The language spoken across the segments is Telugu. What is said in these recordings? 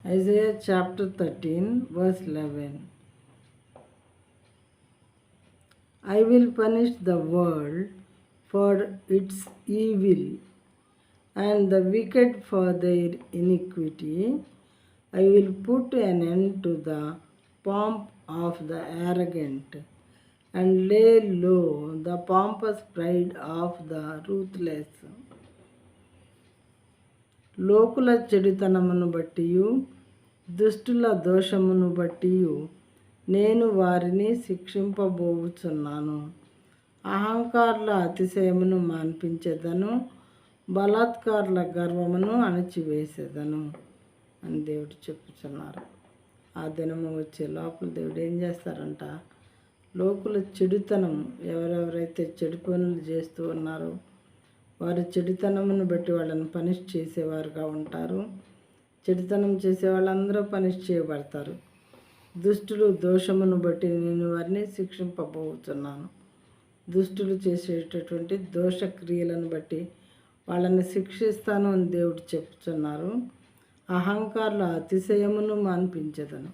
Isaiah chapter 13, verse 11. I will punish the world for its evil and the wicked for their iniquity. I will put an end to the pomp of the arrogant and lay low the pompous pride of the ruthless. లోకుల చెడుతనమును బట్టియు దుష్టుల దోషమును బట్టియు నేను వారిని శిక్షింపబోచున్నాను. అహంకారుల అతిశయమును మాన్పించేదను, బలాత్కారుల గర్వమును అణచివేసేదను అని దేవుడు చెప్పుచున్నారు. ఆ దినము వచ్చే లోపల దేవుడు ఏం చేస్తారంట, లోకుల చెడుతనం ఎవరెవరైతే చెడు పనులు చేస్తూ ఉన్నారో వారి చెడుతనమును బట్టి వాళ్ళని పనిష్ చేసేవారుగా ఉంటారు. చెడుతనం చేసే వాళ్ళందరూ పనిష్ చేయబడతారు. దుష్టులు దోషమును బట్టి నేను వారిని శిక్షింపబోతున్నాను. దుష్టులు చేసేటటువంటి దోష క్రియలను బట్టి వాళ్ళని శిక్షిస్తాను అని దేవుడు చెప్తున్నారు. అహంకారుల అతిశయమును మాన్పించదను.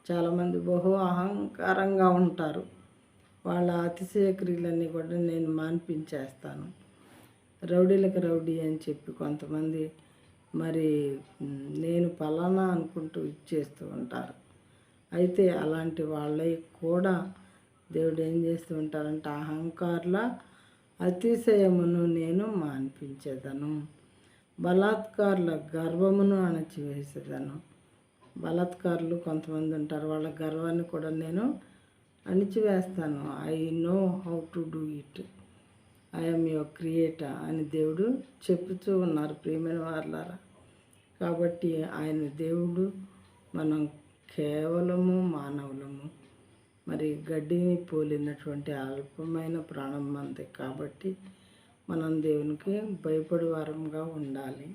చాలామంది బహు అహంకారంగా ఉంటారు. వాళ్ళ అతిశయ క్రియలన్నీ కూడా నేను మాన్పించేస్తాను. రౌడీలకు రౌడీ అని చెప్పి కొంతమంది మరి నేను పలానా అనుకుంటూ ఇచ్చేస్తూ ఉంటారు. అయితే అలాంటి వాళ్ళకి కూడా దేవుడు ఏం చేస్తూ ఉంటారంటే, అహంకారుల అతిశయమును నేను మాన్పించేదను, బలాత్కారుల గర్వమును అణచివేసేదను. బలాత్కారులు కొంతమంది ఉంటారు, వాళ్ళ గర్వాన్ని కూడా నేను అణిచివేస్తాను. I know how to do it, I'm your creator అని దేవుడు చెప్పుతూ ఉన్నారు ప్రియమైన వారలారా. కాబట్టి ఆయన దేవుడు, మనం కేవలము మానవులము, మరి గడ్డిని పోలినటువంటి అల్పమైన ప్రాణం మనది. కాబట్టి మనం దేవునికి భయపడే వారంగా ఉండాలి.